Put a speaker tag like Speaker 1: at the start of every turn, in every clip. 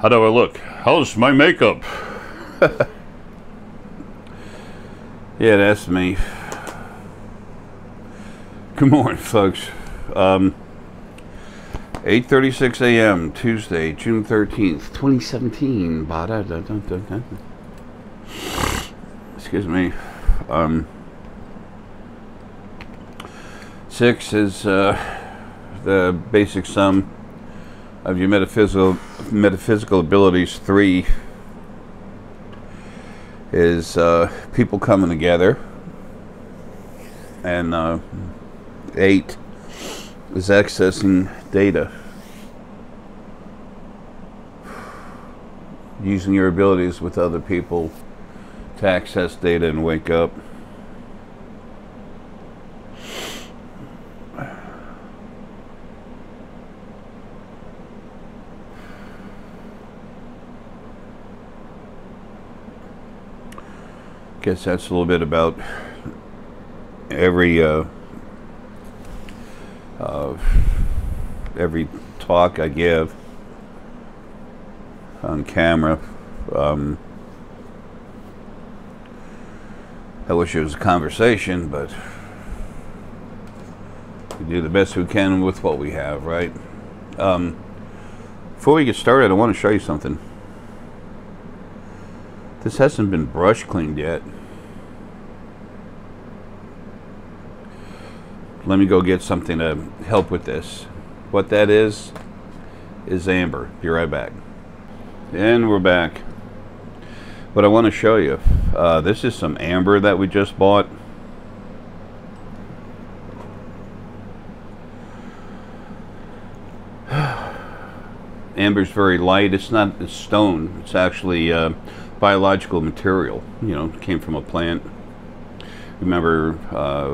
Speaker 1: How do I look? How's my makeup? Yeah, that's me. Good morning, folks. 8:36 a.m. Tuesday, June 13th, 2017. Excuse me. 6 is the basic sum of your metaphysical abilities. 3 is people coming together, and 8 is accessing data, using your abilities with other people to access data and wake up. Guess that's a little bit about every talk I give on camera. I wish it was a conversation, but we do the best we can with what we have, right? Before we get started, I want to show you something. This hasn't been brush cleaned yet. Let me go get something to help with this. What that is amber. Be right back. And we're back. What I want to show you, this is some amber that we just bought. Amber's very light. It's not a stone. It's actually biological material. You know, it came from a plant. Remember,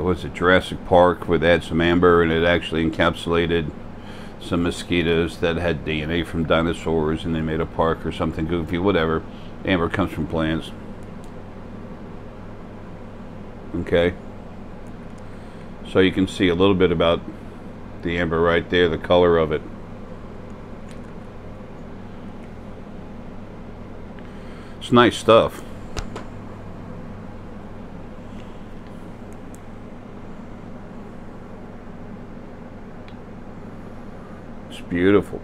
Speaker 1: was it Jurassic Park, where they had some amber and it actually encapsulated some mosquitoes that had DNA from dinosaurs, and they made a park or something goofy, whatever. Amber comes from plants. Okay. So you can see a little bit about the amber right there, the color of it. It's nice stuff. It's beautiful.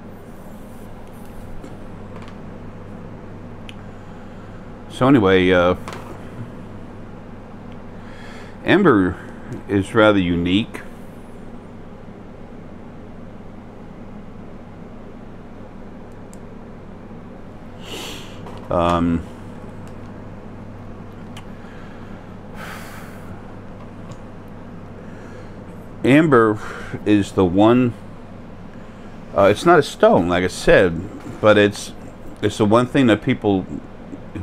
Speaker 1: So anyway, amber is rather unique. Amber is the one, it's not a stone, like I said, but it's the one thing that people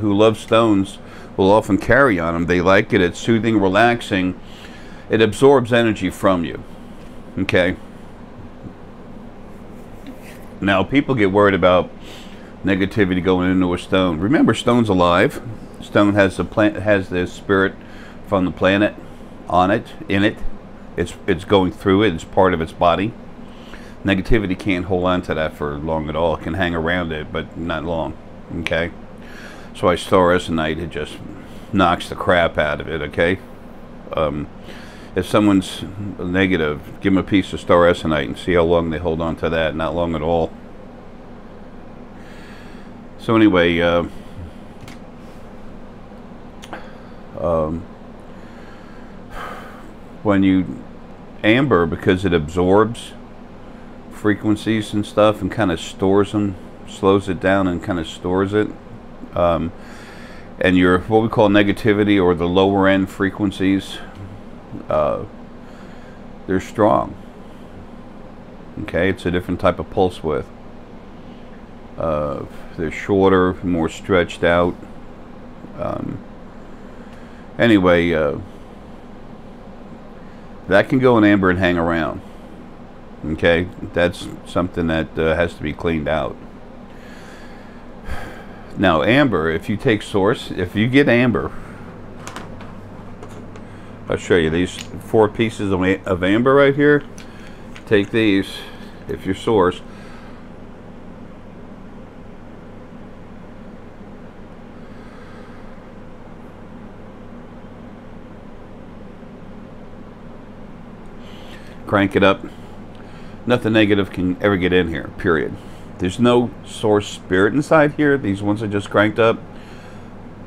Speaker 1: who love stones will often carry on them. They like it. It's soothing, relaxing. It absorbs energy from you. Okay. Now, people get worried about negativity going into a stone. Remember, stone's alive. Stone has the spirit from the planet on it, in it. It's going through it. It's part of its body. Negativity can't hold on to that for long at all. It can hang around it, but not long. Okay. So I store Essenite. It just knocks the crap out of it. Okay. If someone's negative, give them a piece of star Essenite and see how long they hold on to that. Not long at all. So anyway, when you amber, because it absorbs frequencies and stuff and kind of stores them, slows it down and kind of stores it, and your what we call negativity, or the lower end frequencies, they're strong. Okay, it's a different type of pulse width. They're shorter, more stretched out. Anyway, that can go in amber and hang around. Okay, that's something that has to be cleaned out. Now, amber, if you take source, if you get amber, I'll show you these 4 pieces of amber right here. Take these, if you're source, crank it up. Nothing negative can ever get in here, period. There's no source spirit inside here. These ones are just cranked up,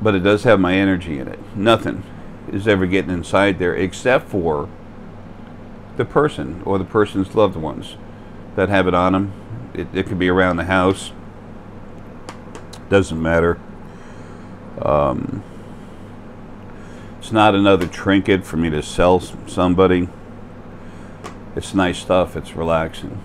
Speaker 1: but it does have my energy in it. Nothing is ever getting inside there except for the person or the person's loved ones that have it on them. It could be around the house. Doesn't matter. It's not another trinket for me to sell somebody. It's nice stuff. It's relaxing.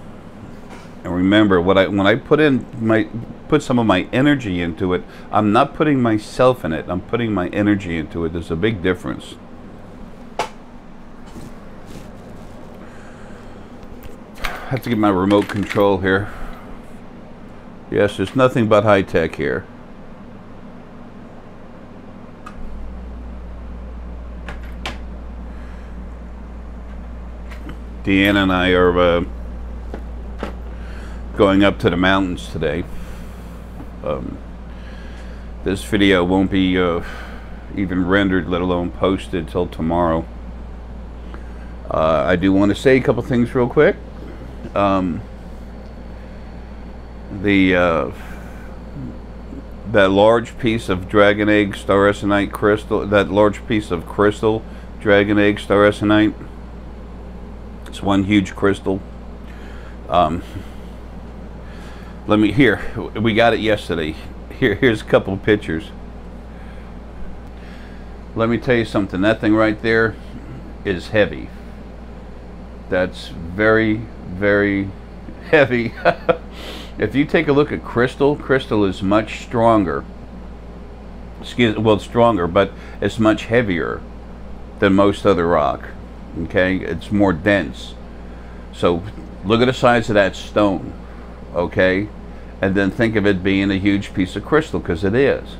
Speaker 1: And remember, when I put some of my energy into it, I'm not putting myself in it. I'm putting my energy into it. There's a big difference. I have to get my remote control here. Yes, there's nothing but high tech here. Deanna and I are going up to the mountains today. This video won't be even rendered, let alone posted, till tomorrow. I do want to say a couple things real quick. That large piece of dragon egg star Essenite crystal, that large piece of crystal dragon egg star Essenite, it's one huge crystal. Here, we got it yesterday. Here's a couple of pictures. Let me tell you something. That thing right there is heavy. That's very, very heavy. If you take a look at crystal is much stronger. Well, it's stronger, but it's much heavier than most other rock. Okay, it's more dense. So look at the size of that stone. Okay, and then think of it being a huge piece of crystal, because it is.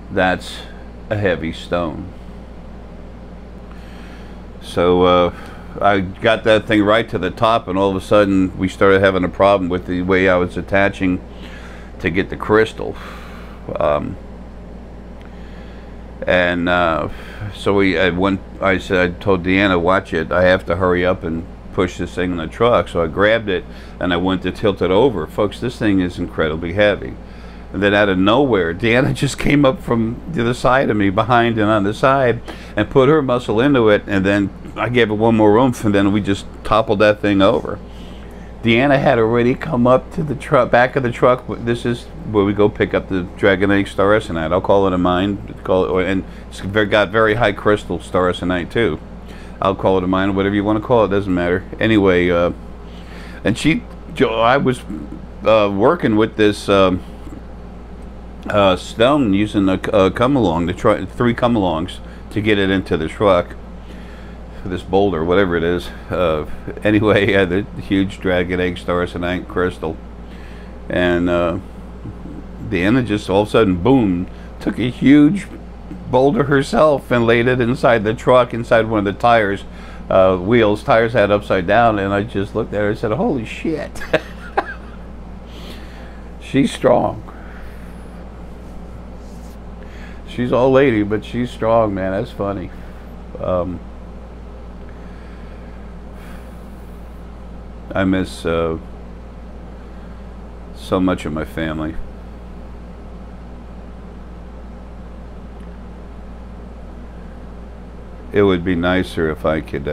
Speaker 1: That's a heavy stone. So I got that thing right to the top, and all of a sudden we started having a problem with the way I was attaching to get the crystal. So I told Deanna, watch it, I have to hurry up and push this thing in the truck. So I grabbed it and I went to tilt it over. Folks, this thing is incredibly heavy. And then out of nowhere, Deanna just came up from the other side of me, behind and on the side, and put her muscle into it, and then I gave it one more oomph, and then we just toppled that thing over. Deanna had already come up to the back of the truck. This is where we go pick up the Dragon Egg Star Essenite. I'll call it a mine. And it's got very high crystal Star Essenite too. I'll call it a mine, whatever you want to call it, doesn't matter. Anyway, and I was working with this stone using a come-along, three come-alongs to get it into the truck. This boulder, whatever it is. Anyway, yeah, the huge Dragon Egg Star Essenite crystal, and Deanna just all of a sudden, boom, took a huge boulder herself and laid it inside the truck, inside one of the tires, wheels. Tires had upside down, and I just looked at her and said, "Holy shit!" She's strong. She's all lady, but she's strong, man. That's funny. I miss so much of my family. It would be nicer if I could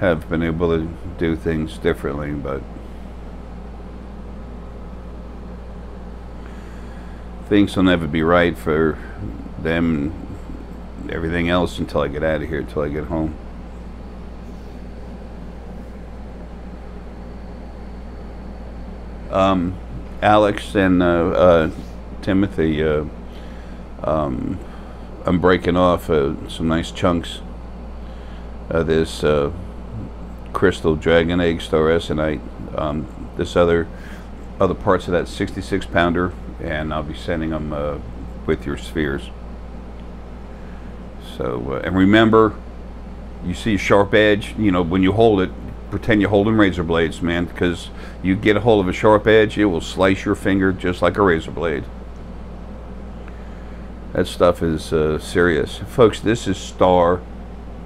Speaker 1: have been able to do things differently, but things will never be right for them and everything else until I get out of here, until I get home. Alex and Timothy, I'm breaking off some nice chunks of this crystal Dragon Egg Star Essenite, this other parts of that 66 pounder, and I'll be sending them with your spheres. So and remember, you see a sharp edge, you know, when you hold it, pretend you're holding razor blades, man, because you get a hold of a sharp edge, it will slice your finger just like a razor blade. That stuff is serious. Folks, this is star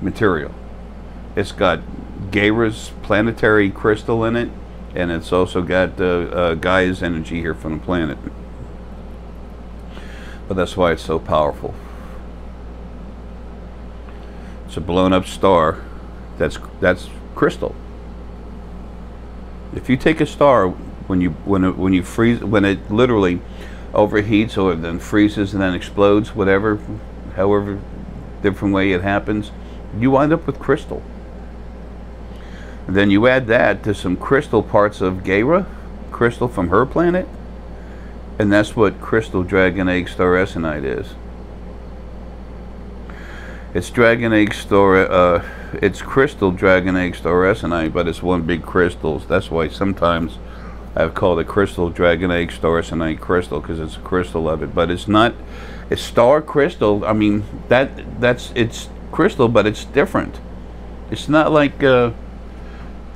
Speaker 1: material. It's got Gaira's planetary crystal in it, and it's also got Gaia's energy here from the planet. But that's why it's so powerful. It's a blown up star. That's crystal. If you take a star, when you freeze, when it literally overheats or then freezes and then explodes, however different way it happens, you wind up with crystal. And then you add that to some crystal parts of Gaia, crystal from her planet, and that's what crystal dragon egg star Essenite is. It's dragon egg star, it's crystal dragon egg star Essenite, but it's one big crystal. That's why sometimes I've called it crystal dragon egg star Essenite crystal, because it's a crystal of it. But it's not, it's star crystal. I mean, it's crystal, but it's different. It's not like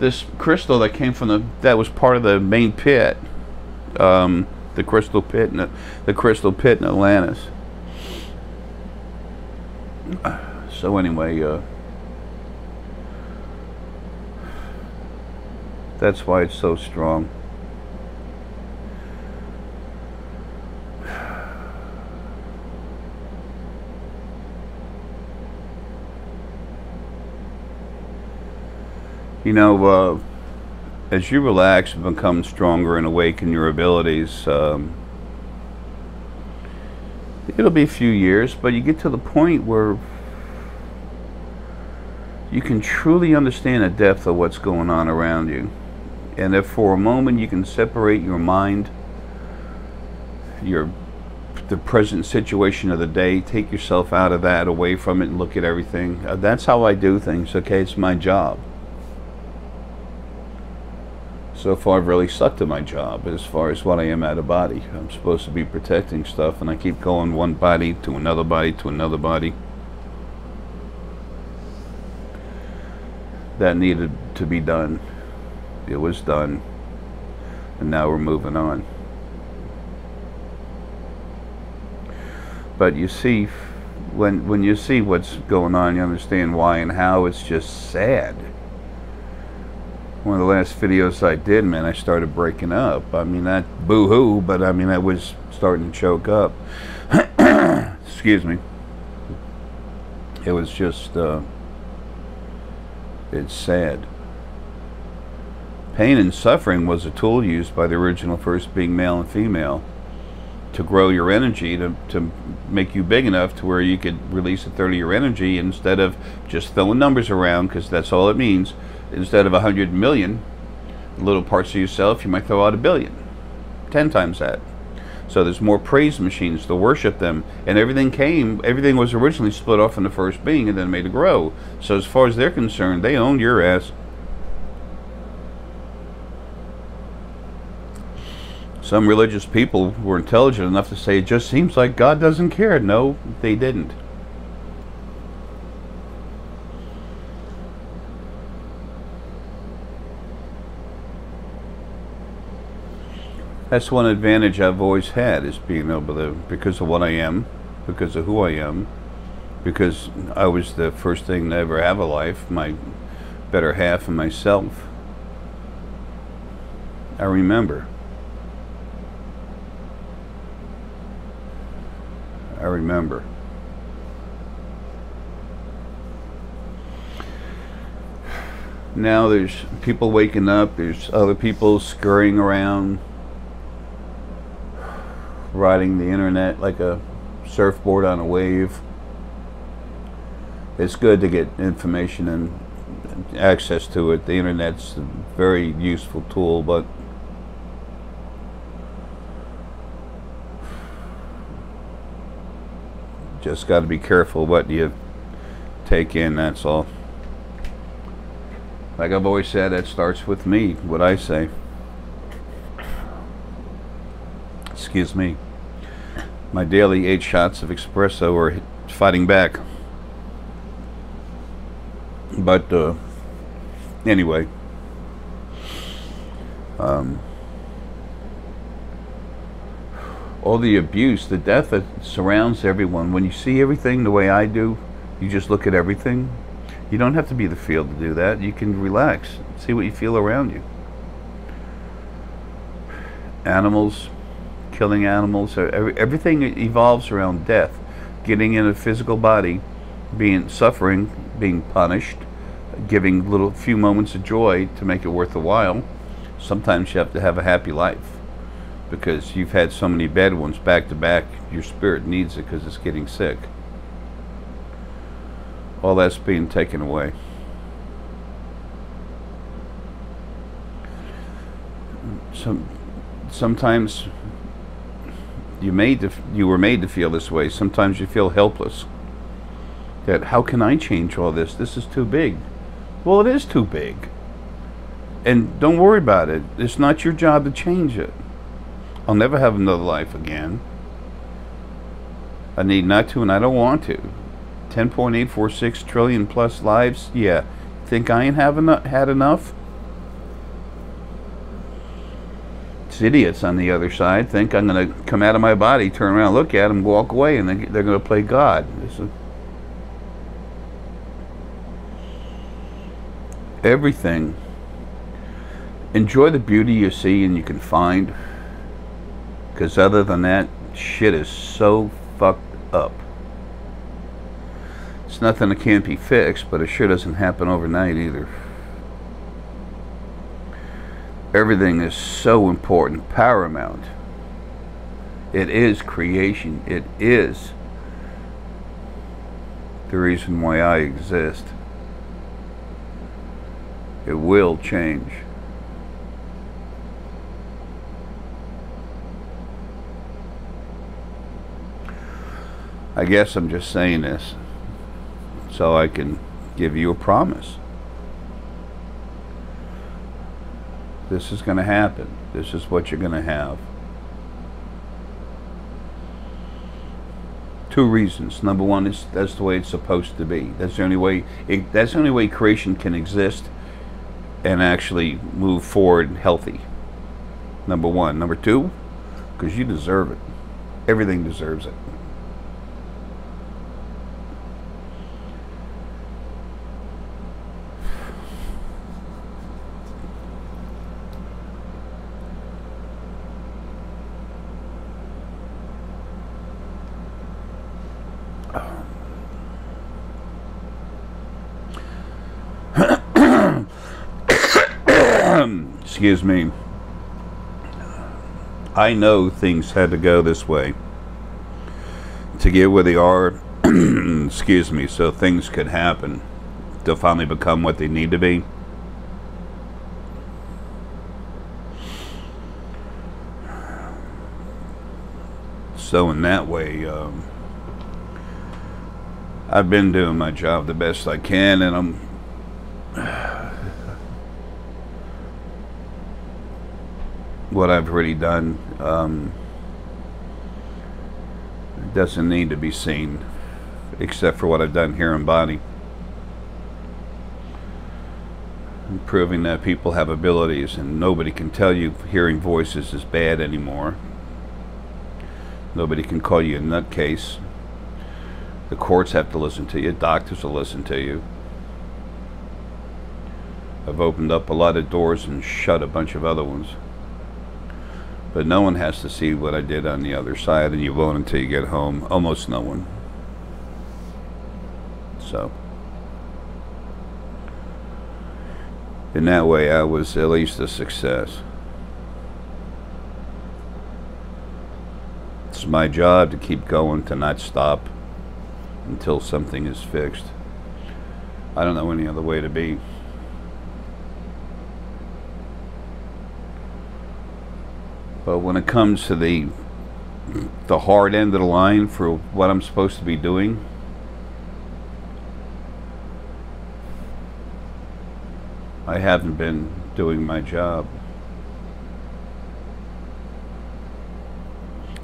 Speaker 1: this crystal that came from that was part of the main pit, the crystal pit in Atlantis. So anyway, that's why it's so strong. You know, as you relax and become stronger and awaken your abilities, it'll be a few years, but you get to the point where you can truly understand the depth of what's going on around you. And if for a moment you can separate your mind, the present situation of the day, take yourself out of that, away from it, and look at everything. That's how I do things, okay? It's my job. So far, I've really sucked at my job as far as what I am out of body. I'm supposed to be protecting stuff, and I keep going one body to another body to another body. That needed to be done. It was done. And now we're moving on. But you see, when you see what's going on, you understand why and how. It's just sad. One of the last videos I did, man, I started breaking up. I mean, that boo-hoo, but I mean, I was starting to choke up. Excuse me. It was just, it's sad. Pain and suffering was a tool used by the original first being, male and female, to grow your energy, to make you big enough to where you could release a third of your energy instead of just throwing numbers around, because that's all it means. Instead of 100 million little parts of yourself, you might throw out 1 billion. 10 times that. So there's more praise machines to worship them. And everything was originally split off in the first being and then made to grow. So as far as they're concerned, they own your ass. Some religious people were intelligent enough to say, it just seems like God doesn't care. No, they didn't. That's one advantage I've always had, is being able to, because of what I am, because of who I am, because I was the first thing to ever have a life, my better half and myself. I remember. Now there's people waking up, there's other people scurrying around, riding the internet like a surfboard on a wave. It's good to get information and access to it. The internet's a very useful tool, but just got to be careful what you take in, that's all. Like I've always said, that starts with me, what I say. Excuse me. My daily 8 shots of espresso are fighting back. But anyway, all the abuse, the death that surrounds everyone. When you see everything the way I do, you just look at everything, You don't have to be the field to do that. You can relax, see what you feel around you. Animals, killing animals, everything evolves around death. Getting in a physical body, suffering, being punished, giving little few moments of joy to make it worth the while. Sometimes you have to have a happy life because you've had so many bad ones back to back. Your spirit needs it because it's getting sick. All that's being taken away. Sometimes you were made to feel this way. Sometimes you feel helpless. That how can I change all this? This is too big. Well, it is too big. And don't worry about it. It's not your job to change it. I'll never have another life again. I need not to, and I don't want to. 10.846 trillion plus lives? Yeah. Think I ain't had enough? It's idiots on the other side think I'm going to come out of my body, turn around, look at them, walk away, and they're going to play God. Everything. Enjoy the beauty you see and you can find. Because other than that, shit is so fucked up. It's nothing that can't be fixed, but it sure doesn't happen overnight either. Everything is so important, paramount. It is creation. It is the reason why I exist. It will change. I guess I'm just saying this so I can give you a promise. This is going to happen. This is what you're going to have. 2 reasons. Number one is that's the way it's supposed to be. That's the only way. That's the only way creation can exist and actually move forward healthy. Number one. Number two, because you deserve it. Everything deserves it. Excuse me. I know things had to go this way to get where they are. Excuse me, so things could happen to finally become what they need to be. So in that way, I've been doing my job the best I can, and I'm what I've already done doesn't need to be seen, except for what I've done here in body, and proving that people have abilities, and nobody can tell you hearing voices is bad anymore. Nobody can call you a nutcase. The courts have to listen to you. Doctors will listen to you. I've opened up a lot of doors and shut a bunch of other ones. But no one has to see what I did on the other side, and you won't until you get home. Almost no one. So, in that way, I was at least a success. It's my job to keep going, to not stop until something is fixed. I don't know any other way to be. But when it comes to the hard end of the line for what I'm supposed to be doing, I haven't been doing my job.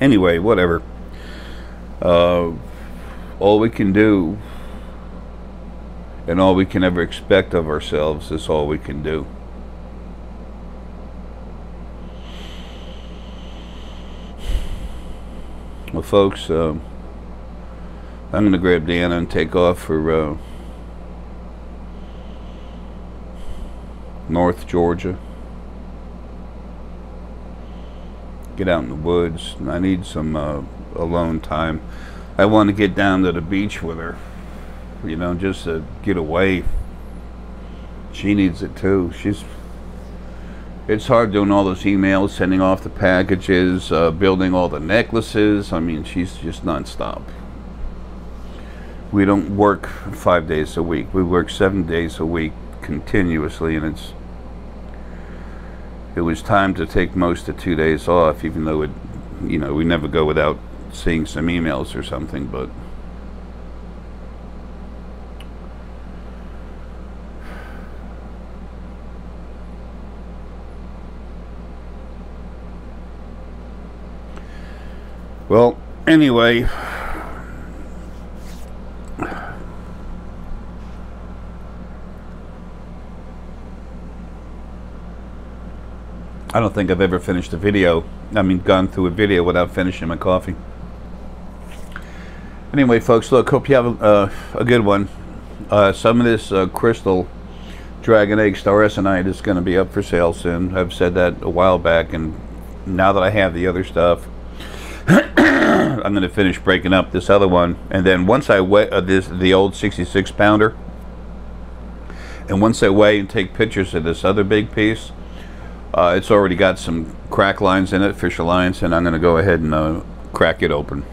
Speaker 1: Anyway, whatever. All we can do and all we can ever expect of ourselves is all we can do. Well, folks, I'm going to grab Deanna and take off for North Georgia. Get out in the woods. I need some alone time. I want to get down to the beach with her, you know, just to get away. She needs it too. It's hard doing all those emails, sending off the packages, building all the necklaces. I mean, she's just nonstop. We don't work 5 days a week. We work 7 days a week continuously, and it was time to take most of 2 days off, even though you know, we never go without seeing some emails or something, but well, anyway, I don't think I've ever finished a video. I mean, gone through a video without finishing my coffee. Anyway, folks, look, hope you have a good one. Some of this crystal Dragon Egg Star Essenite is going to be up for sale soon. I've said that a while back, and now that I have the other stuff, I'm going to finish breaking up this other one. And then once I weigh the old 66 pounder, and once I weigh and take pictures of this other big piece, it's already got some crack lines in it, fissure lines, and I'm going to go ahead and crack it open.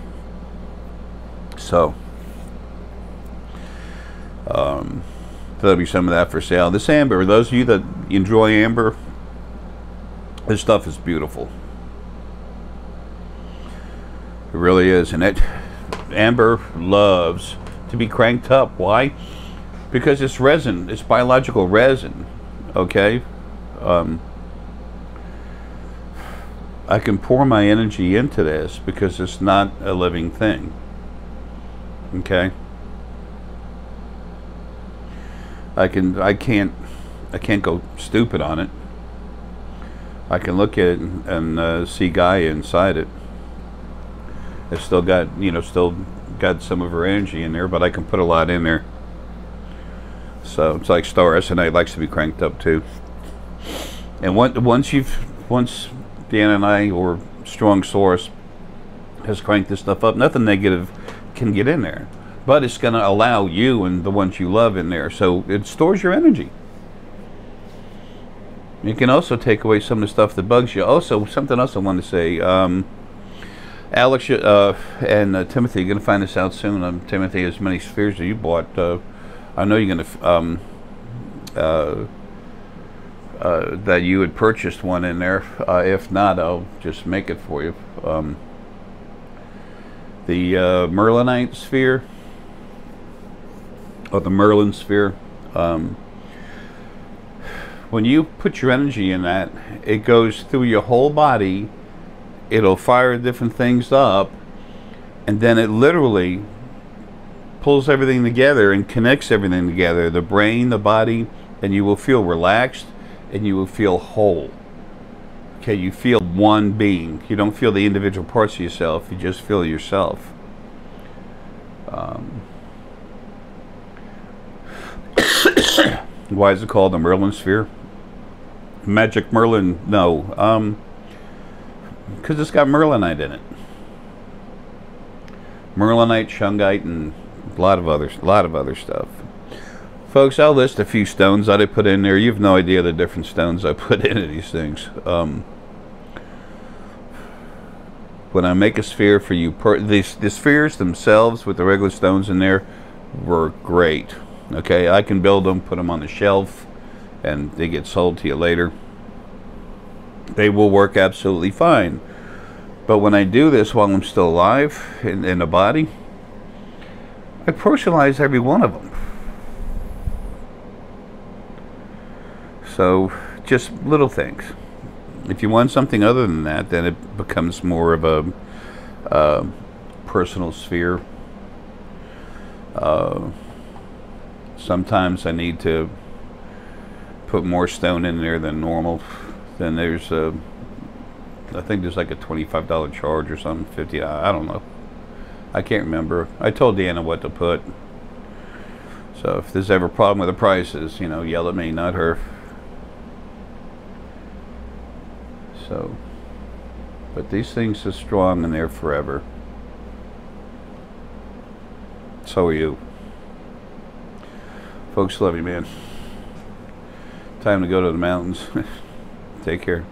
Speaker 1: So, there'll be some of that for sale. This amber, those of you that enjoy amber, this stuff is beautiful. It really is. And amber loves to be cranked up. Why? Because it's resin. It's biological resin. Okay? I can pour my energy into this because it's not a living thing. Okay? I can't go stupid on it. I can look at it and see Gaia inside it. It's still got, you know, some of her energy in there, but I can put a lot in there. So it's like Star Essenite likes to be cranked up too. And once Dan and I, or Strong Source, has cranked this stuff up, nothing negative can get in there. But it's going to allow you and the ones you love in there. So it stores your energy. You can also take away some of the stuff that bugs you. Also, something else I want to say. Alex and Timothy, you're going to find this out soon. Timothy, as many spheres that you bought, I know you're going to... that you had purchased one in there. If not, I'll just make it for you. The Merlinite sphere, or the Merlin sphere, when you put your energy in that, it goes through your whole body. It'll fire different things up, and then it literally pulls everything together and connects everything together, the brain, the body, and you will feel relaxed and you will feel whole. Okay, you feel one being. You don't feel the individual parts of yourself, you just feel yourself. Why is it called the Merlin sphere? Magic Merlin? No, because it's got Merlinite in it. Merlinite, shungite, and a lot of other stuff. Folks, I'll list a few stones that I put in there. You have no idea the different stones I put into these things. When I make a sphere for you, the spheres themselves with the regular stones in there were great. Okay, I can build them, put them on the shelf, and they get sold to you later. They will work absolutely fine. But when I do this while I'm still alive in the body, I personalize every one of them. So, just little things. If you want something other than that, then it becomes more of a personal sphere. Sometimes I need to put more stone in there than normal. Then there's I think there's like a $25 charge or something, $50. I don't know. I can't remember. I told Deanna what to put. So if there's ever a problem with the prices, you know, yell at me, not her. So, but these things are strong and they're forever. So are you. Folks, love you, man. Time to go to the mountains. Take care.